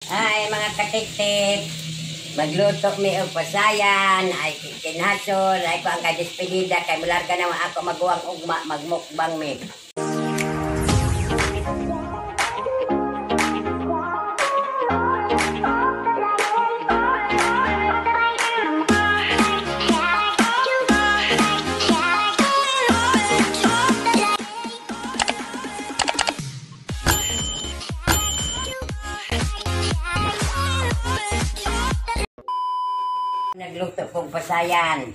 Ay, mga katik-tik, magluto mi og pasayan, ay kinhasol, ay ko ang kadispedida, kay mularga naman ako maguwang ugma, magmukbang mi. Nagluto kong pasayan.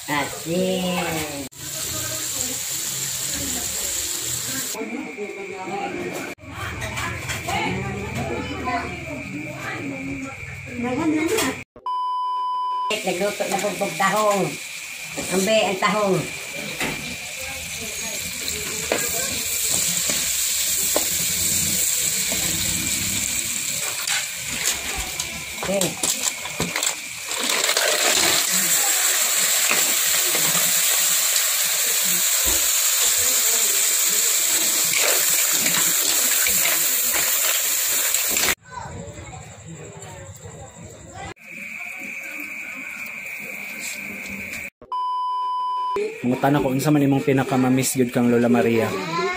Asin. Nagluto na bugbog tahong. Ambe ang tahong. Okay. Mungutan ako, unsa man imong pinaka-mamiss gyud kang Lola Maria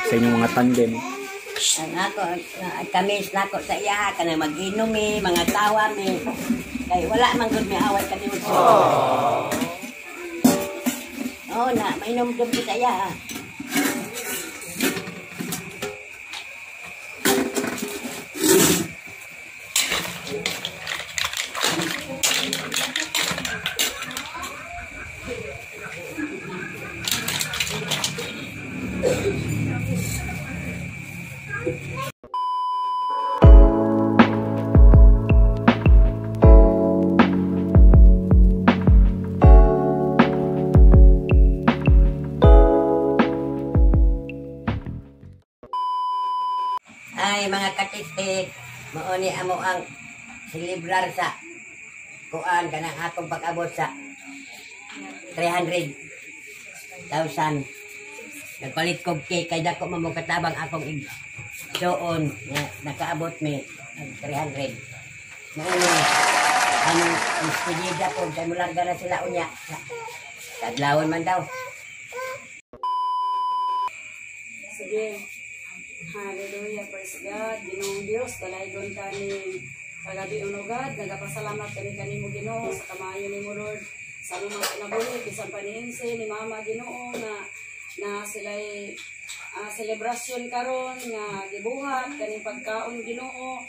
sa inyong mga tandem? Ang ako, kamis na ako sa iya, kanang mag-inom mga tawa kay wala man gud may away kami mo. Oh, na, mainom gud sa iya. Ay, mga katik-tik, mauni amo ang silibrar sa kuan kanang akong pag-abot sa 300,000. Nagpalit kog cake kay dako man mo katabang akong igsoon nga nakaabot mi 300. Mauni ang despedida po kay mularga na sila unya. Kadlawon man daw. Sige. Hallelujah, praise God. Ginoong Dios, dalaygon kani kagabi unugad, nagapasalamat kami kanimo Ginoo sa kamayo nimo Lord. Sa among mga kinabuhi, bisan paniinse ni Mama Ginoo na sila'y selebrasyon karon nga gibuhat kaning pagkaon Ginoo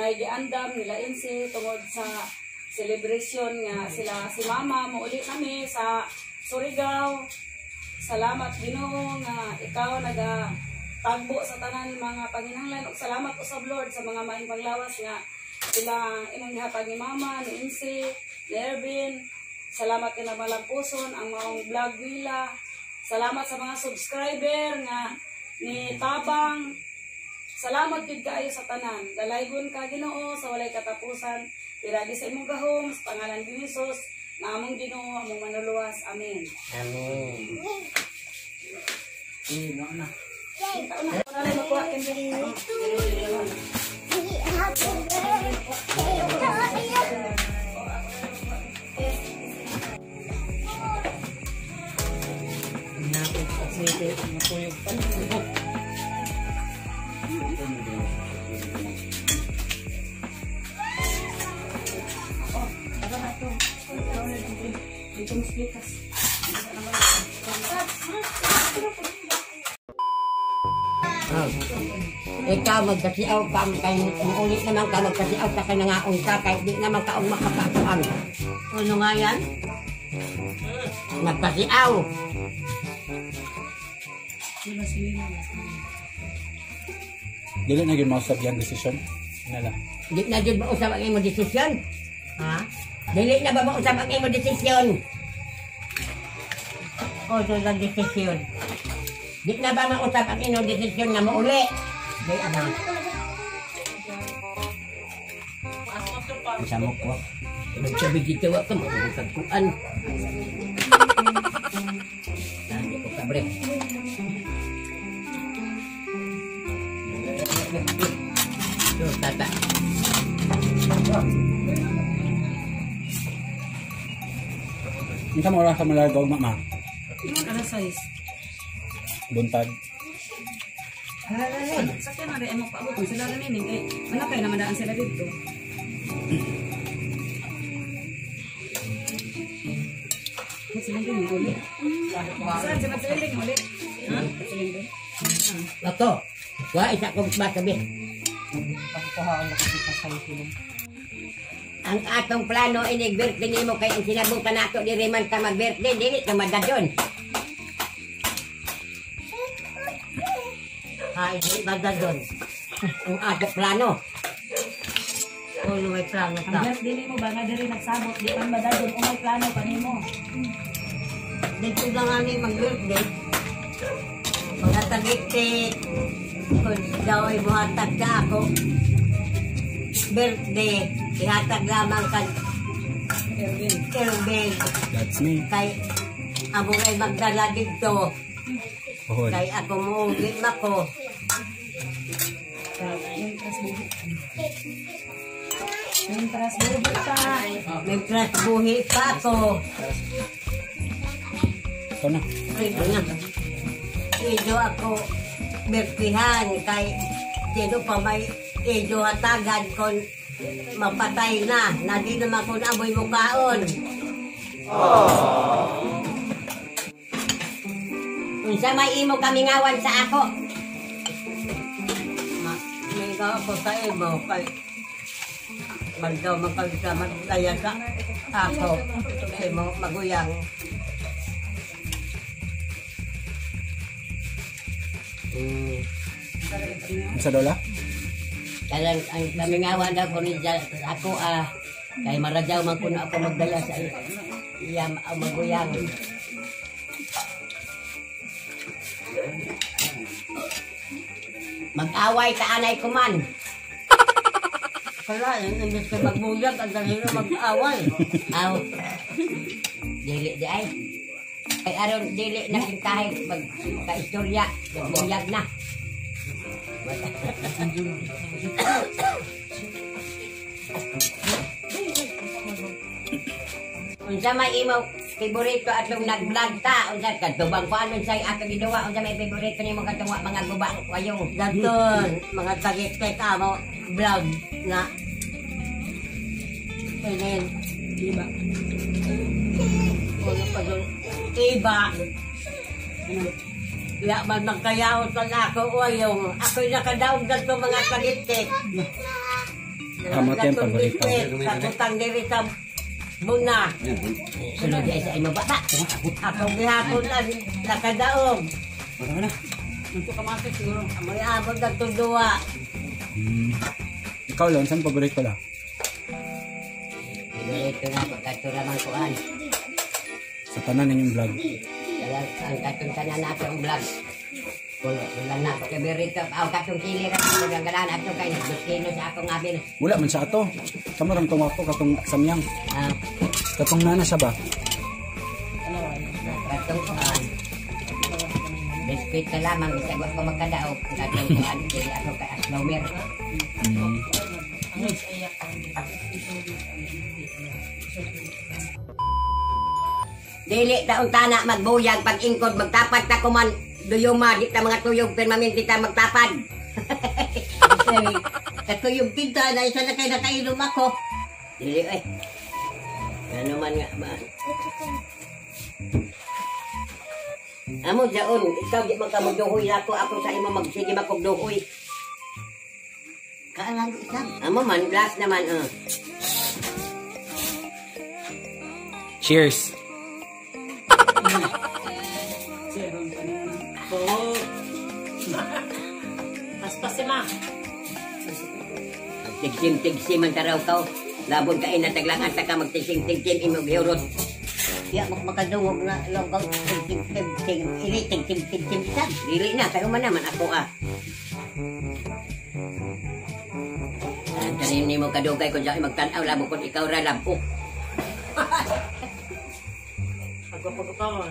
na giandam nila inse tungod sa celebration nga sila si Mama muuli kami sa Surigao. Salamat Ginoo nga ikaw tagbo sa tanan mga panginahanglan ug salamat usab Lord sa mga maayong panglawas nga ilang imong gihatag ni Mama, ni Insi, ni Ervin. Salamat kay nagmalampuson ang maong vlog nila. Salamat sa mga subscriber nga ni Tabang. Salamat gid kaayo sa tanan. Dalaygon ka Ginoo sa walay katapusan. Piragi sa imong gahom sa pangalan ni Hesus na among Ginoo among manuluwas. Amen. Amen. Na. Ikaw magkasiaw ka kay ulit naman ka magkasiaw ka kay nangaon ka kay di naman ka og makakakuan. Ano nga yan? Magkasiaw. Dili na gyud mausab yang desisyon. Nala. Di na jud mausab ang imong desisyon. Ha? Dili na ba mausab ang imong desisyon? O, so lang desisyon. Di na ba mausab ang imong desisyon nga mauli? Di ana. Isa mo ko. Nagsabi dito ka, magkakag kuan. Hindi ko kabre. Tuh, tata. Unsa mo oras ka malargo mama? Ingon alas 6. Buntag. Sakyan na rin mo paabot sila rin ini kay manakay naman daan sila dito. Silinding ulit. Saan si magsilinding ulit? Ha? Silinding. Ako, wa isa kong masabi. Pagkuhaan na kasi sa silinding. Ang atong plano inig-birthday nimo kay ang sinabutan nato di man ka mag-birthday, dili ka madadyon. Ay, di madadyon. Ang atong plano. May plano Ang ta. birthday nimo ba nga diri nagsabot di man madadon o may plano pa nimo. Dito na nga ni mag-birthday. Mga tagiktik. Kung daw ay buhatag na ako. Birthday. Ihatag lamang kan Kelvin. That's me. Kay amo ay magdala dito. Pohon. Kay ako muugit mako. Mientras bubo pa. May pras buhi pa ako. Ito na. Ito na. Ido ako birthdayan kay sino pa may ido hatagan kon mapatay na. Nadi naman kung aboy mukaon. Unsa may imo kamingawan sa ako? May ako sa imo kay magdaw magkagsa magdaya ka ako kay mo maguyang. Sa dola? Kaya ang kamingawan daw ko ni ako kay marajaw man kuno ako magdaya sa iya maguyang. Mag-away ta anay ko man. Kala, imbes ka magbuyag, ang dali na mag-away. Aw. Dili di ay. Kay aron dili na kahit magka-istorya, magbuyag na. Unsa may imo favorito atong nag-vlog ta? Unsa katubang ko anon say atong giduwa? Unsa may favorito nimo katong mga gubang wayong? Danton, mga tagik-tek amo vlog na. Kailan iba. Ano pa doon? Iba. Ya man magkayaw sa ako wayong. Ako'y nakadaog dito mga tagik-tek. Amo tiyang paborito. Katutang diri sa Muna. Sunod di ay sa imo bata. Akong gihapon lang nakadaog. Mana? Untuk kamatis siguro. Amoy abot na tudua. Ikaw lang, saan paborito la? Ito na pagkatura man kuan. Sa tanan ninyong vlog. Kaya ang katong tanan nato ang vlog. Wala na ako kaberito. Ang katong kili ra ko ang ganan ato kay nagkilo sa akong abil. Wala man sa ato. Sama ram tong ako katong samyang. Katong nana siya ba? Katong kuan. Biskuit na lamang isagwa ko magkadaog. Katong kuan kili ako kay Aslomer. Dili taon tana magbuyag pag ingkod magtapat ta kuman duyuma di ta mga tuyog permanente ta magtapad. Katuyog kita na isa na kay nakainom ako. Dili eh. Ano man nga ba? Amo jaon ikaw di man ka magduhoy ako sa imo magsige makogduhoy. Kaalang isa. Amo man glass naman Cheers! Oo. Paspas si ma. Tigsim-tigsim ang taraw ka. Labon ka inataglangan ta ka magtigsim-tigsim imong giurot. Ya makadungog na lang ka tigsim-tigsim. Ili tigsim-tigsim isa. Dili na kayo man naman ako Tanin ni mo kadugay kung saan magtanaw labo kung ikaw ra labok. Pagpapagpapon.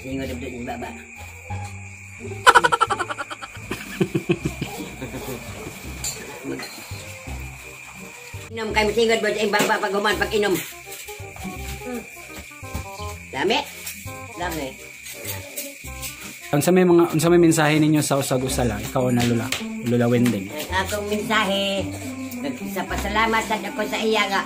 Singod abdo ni baba. Inom kayo singod ba ang baba pag human pag inom. Dami? Dami. Unsa may mensahe ninyo sa usag-usala? Ikaw na Lola Wending. Akong mensahe, nagpasalamat sa ako sa iya nga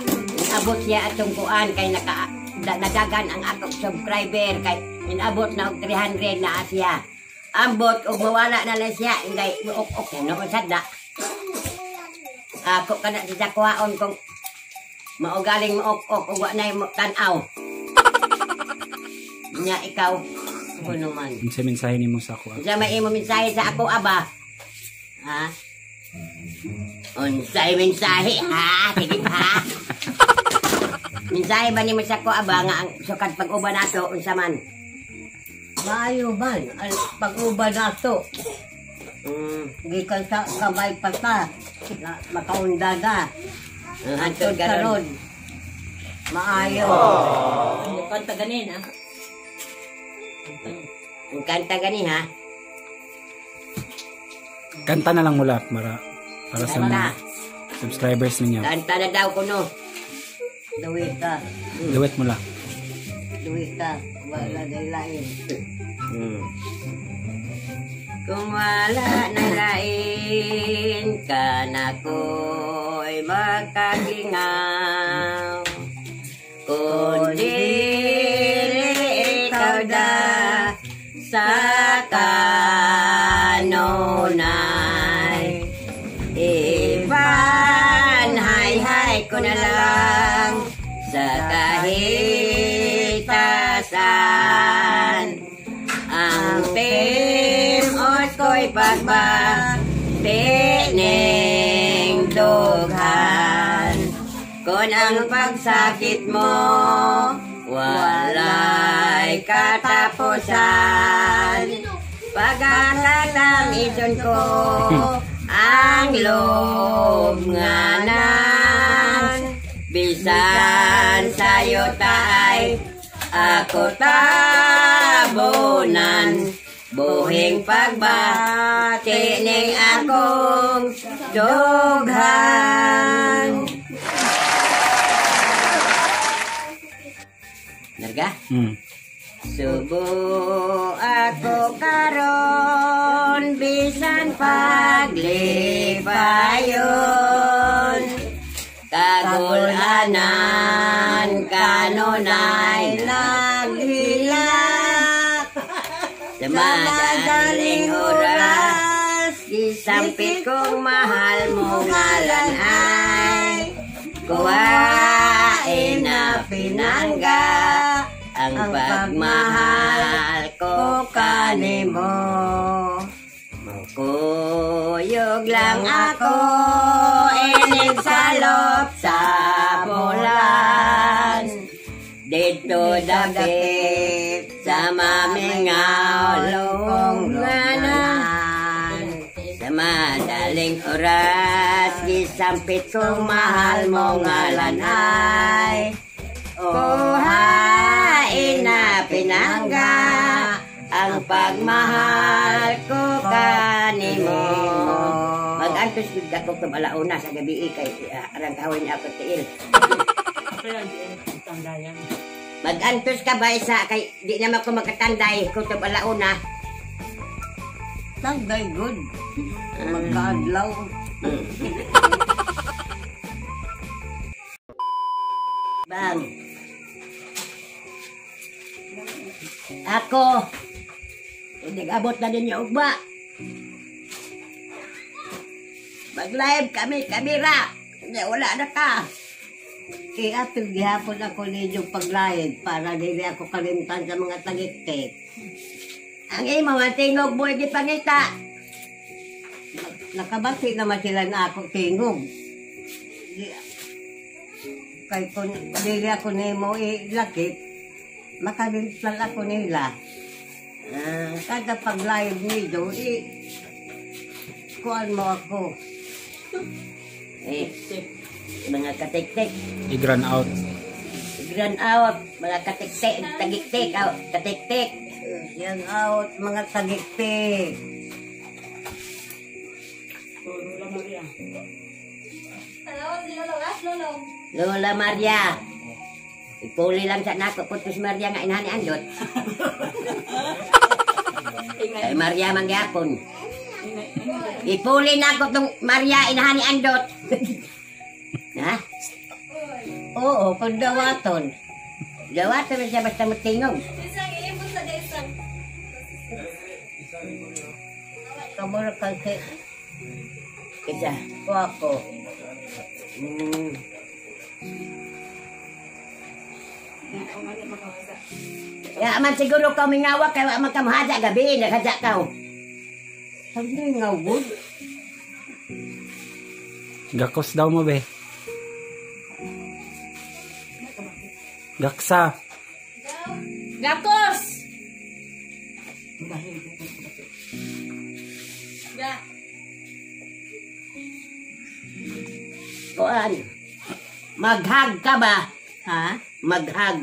abot siya atong kuan kay nadagan ang akong subscriber kay inabot na og 300 na siya. Ambot og mawala na lang siya ingay muok-ok no sada. Ako kana sa kuhaon kung maugaling muok-ok ug wa nay tan-aw. Nya ikaw kuno man. Unsa mensahe nimo sa ako? Unsa may imo mensahe sa ako aba? Ha? Unsay mensahe ha? Sige pa. Mensahe ba ni mo sa ako aba nga ang sukad pag-uban nato unsa man? Maayo man ang pag-uban nato. Gikan sa kamay pata na makaunda na. Antod karon. Maayo. Ang kanta ganin, ha? Ang kanta gani ha? Kanta na lang mula para sa mga subscribers ninyo. Kanta na daw ko no. Duwit ka. Duet mula. Duwit ka. Wala na lain. Kung wala na lain ka na ko'y magkagingaw. Kundi ikaw da sa kanunay. Ipanhay-hay ko na lang sa kahitasan. Ang timot ko'y pagbabining dughan. Kung ang pagsakit mo walay katapusan, pagkakatamiton ko ang loob nga nan. Bisan sayo taay ako tabunan, buhing pagbati ning akong dughan. Narga? Subo ako karon bisan paglipayon, kagulanan kanunay naghilak. Sa madaling oras isampit kong mahal mo ngalan ay kuwain na pinangga ang pagmahal ko kanimo. Kuyog lang ako inig salop sa bulan, dito dapit sa mamingaw lungganan. Sa madaling oras gisampit kong mahal mo ngalan ay kuhain na pinangga ang pagmahal ko kanimo. Mag-antos gud ako kung alauna sa gabi kay arang kawin ako tiil. Mag-antos ka ba isa kay di naman ko magkatanday kung alauna. Tanday good. Magkaadlaw. Bang. Ako. Nag-abot na din yung ugba. Mag-live kami, kamera. Hindi, wala na ka. Kaya gihapon ako ninyong pag-live para hindi ako kalimtan sa mga tagiktik. Ang imo nga tingog mo di pangita. Nakabati naman sila na ako tingog. Kay kung dili ako nimo ilakip, makalimplan ako nila. Kada pag-live niyo, kuhan mo ako. Mga katik-tik. I-grand out. Grand out, mga katik-tik, tagik-tik, katik-tik. Yan out, mga tagik-tik. Lola Maria. Ipuli lang sa nako, putus Maria nga inani andot. Kay Maria mangyapon. Ipuli na ko tong Maria inani andot. Ha? Oo, kung dawaton. Dawaton na siya basta matingog. Kamura kasi. Kaya, ko ako. Ya, man siguro kau mengawak kaya man kamu hajak gabi, hajak kau. Sabi ngawud. Gakos daw mo, be. Gaksa. Gakos! Kuan. Maghag ka ba? Ha? Maghag.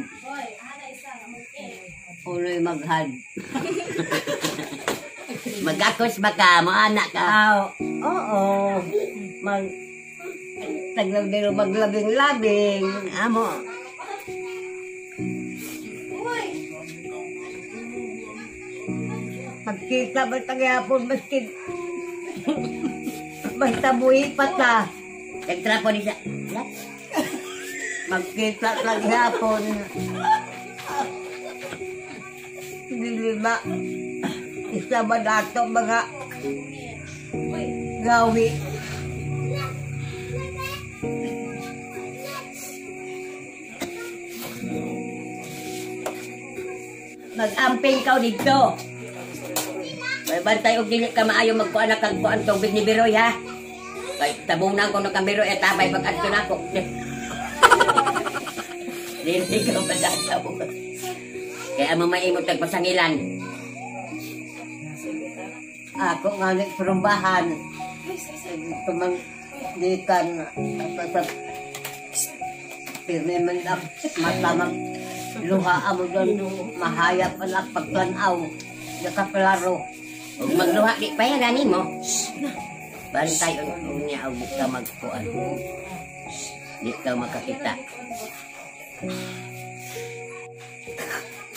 Uloy maghag. Magakos ba ka? Mo anak ka? Oo. Taglabing maglabing-labing. Amo. Pagkita ba tagayapon baskin? Basta buhi pa ta. Nagtrapo ni siya. Magkita tagayapon. Dili ba? Isa ba dato mga gawi? Mag-amping ka dito. May bantay og dili ka maayo magkuan kag kuan tubig ni Biroy ha. Kay tabunan ko no kang Biroy at tabay pag adto nako. Dili ka padataw. Kaya mo may imong tagpasangilan. Ako nga ni perumbahan. Tumang dikan sa pirmi man matamang luha amo doon mahayap anak pagtanaw nakaklaro ug magluha di pa yan gani mo bantay og niya og ka magkuan di ka makakita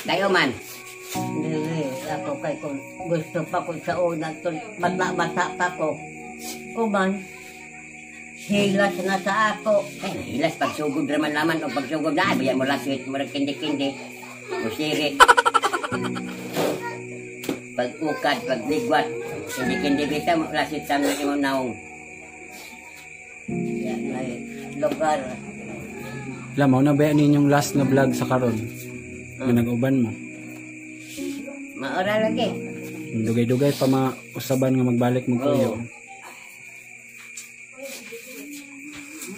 kayo man dili ako kay kung gusto pa ko sa una bata pa ko kuman hilas na sa ako. Hilas pagsugod naman naman o pagsugod na. Bayan mo lasit, mo kindi-kindi. Musirit. Pag-ukad, pag-ligwat. Kindi-kindi bita mo lasit sa mga imong naong. Yan ay lugar. Lamaw na ba ninyong last na vlog sa karon? Nga nag-uban mo? Maura lagi. Dugay-dugay pa mausaban nga magbalik mo kuyo.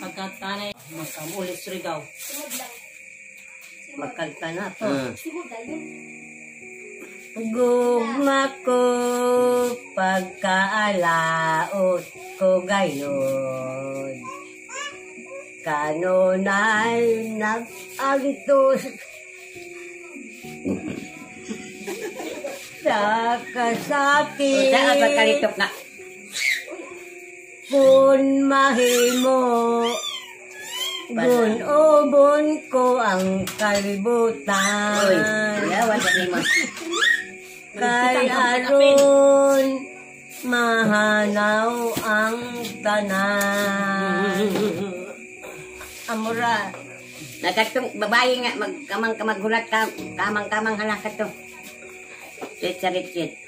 Pagkatanay, magkamulit surigaw. Magkanta na to. Gugma ko pagkaalaot ko gayon. Kanunay nag-agtos sa kasakit. Saan pagkalitok na? Kung mahimo, gun-ubon ko ang kalibutan. Uy, yawan sa lima. Kay aron mahanaw ang tanan. Amura. Nagkatong babae nga, magkamang-kamaghulat ka, kamang-kamang halakat to. Sit-sarit-sit.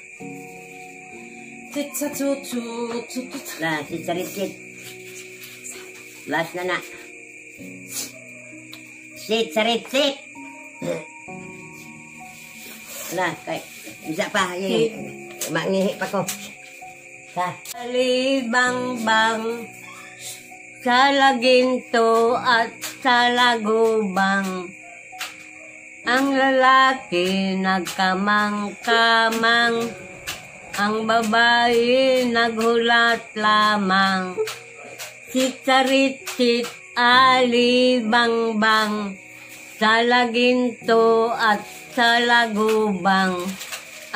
Lah, sit-sarit-sit. Last na na. Sit-sarit-sit. Lah, kay Isa pa, mangihi pa ko. Sa libang-bang, sa laginto at sa lagubang, ang lalaki nagkamang-kamang, ang babae naghulat lamang. Sitsarit-sit alibang-bang, sa laginto at sa lagubang,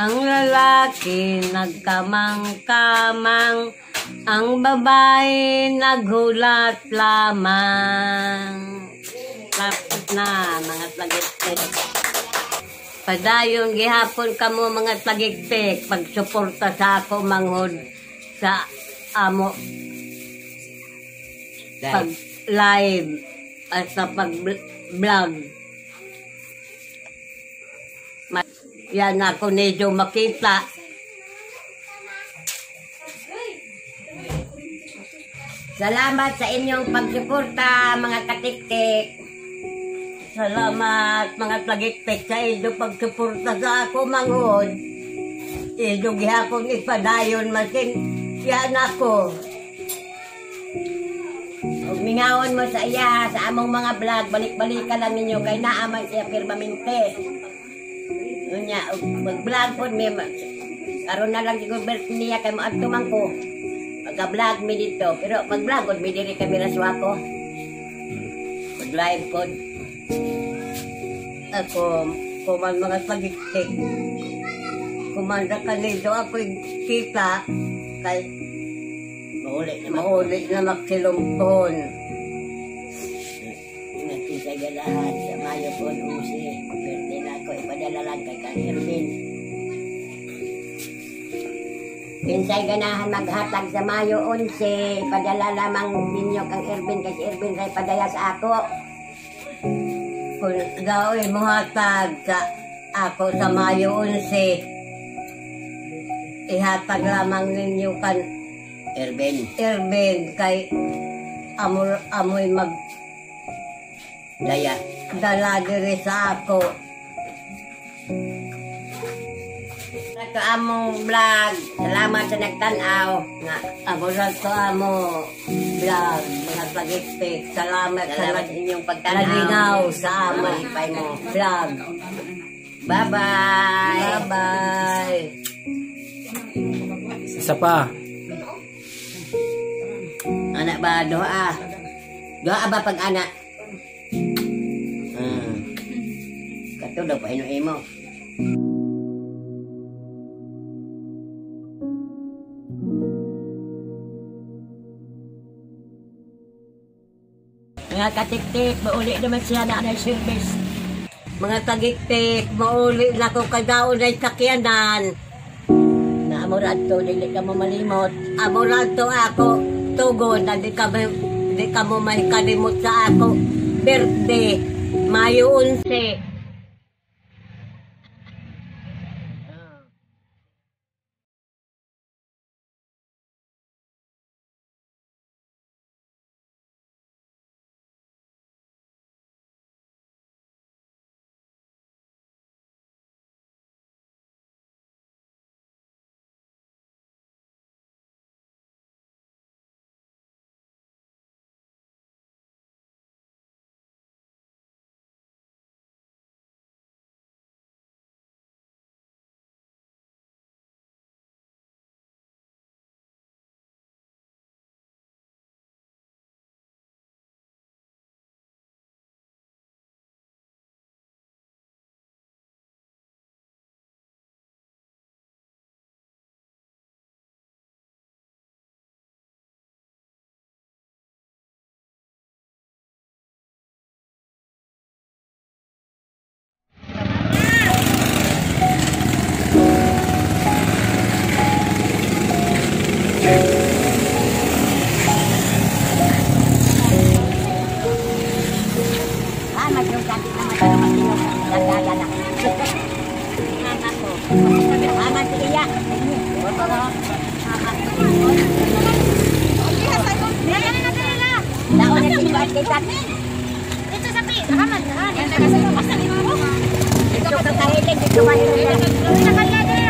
ang lalaki nagkamang-kamang, ang babae naghulat lamang. Tapos na, mga tlagiktik. Padayon, gihapon ka mo mga tlagiktik, pagsuporta sa ako manghod sa amo. Pag live at sa pag-vlog. Yan ako medyo makita. Salamat sa inyong pagsuporta, mga katiktik. Salamat, mga tlagiktik, sa inyong pagsuporta sa ako manghod. Inyong gihapon ipadayon masin. Yan ako. Huwag mingawon mo sa iya, sa among mga vlog, balik-balik ka lang ninyo, kay naaman siya permanente. Nya, mag-vlog po, may karoon na lang siguro niya kay maagtuman ko. Mag-vlog mi dito, pero mag-vlog po, may diri kami raswa ko. Mag-live po. Ako, kuman mga pagiktik. Kumanda ka nito, ako'y kita, kay Maulit na magsilumpon. Natin sa lahat sa Mayo po Usi. Pwede na ako ipadala lang kay Kang Ervin. Pinsay ganahan maghatag sa Mayo 11. Ipadala lamang ninyo Kang Ervin kasi Ervin ray padaya sa ako. Kung gawin mo hatag sa ako sa Mayo 11, ihatag lamang ninyo kan Erben kay amoy mag dala diri sa ako. Ito among vlog. Salamat sa nagtanaw nga aburan to amo vlog, mga pagiktik. Salamat sa inyong pagtanaw sa among vlog. Bye-bye. Isa pa. Anak ba doa? Doa ba pag anak? Kato daw pa imo. Mga katiktik, mauli naman siya na service. Mga tagiktik, mauli na ko kadaon na sakyanan. Na amurad to, dili ka mo malimot. Amurad to ako. Tugon na di ka mo may kalimot sa ako birthday Mayo 11. Ito sa pi, nakaman. Ito sa pi, nakaman. Ito ka kahilig, ito kahilig. Ito sa kanya.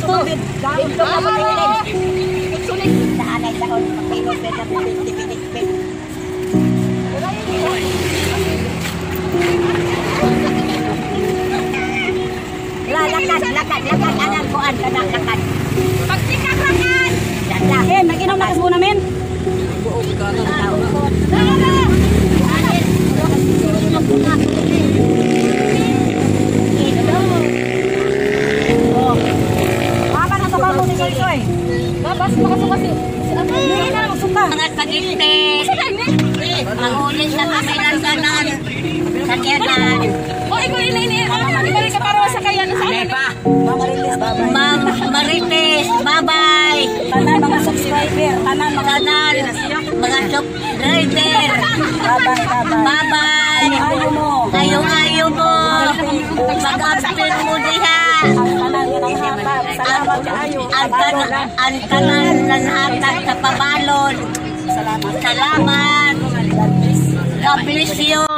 tubig. Ito na mo tingin. Sulit. Naanay sa kon. Pagpinod na sa pinit-pinit. Lakad. Anang kuan ka na, lakad. Pagsikap lakad. Lakad. Nag-inom na kasbo namin. Buong ka ng tao. Mama na sa bago ni Soy. Babas makasuka si Hindi na magsuka. Mga pag-itis. Mangulit sa kamilang kanan. Sa kiyanan. O, ikaw ini. Ibalik ka para sa kaya na sa akin. Ma'am Marites, bye-bye. Tanan mga subscriber, tanan mga subscriber. Bye-bye. Ayaw mo. Mag-upload mo diha. Ang tanan ng hatag sa pabalon. Salamat. God bless you.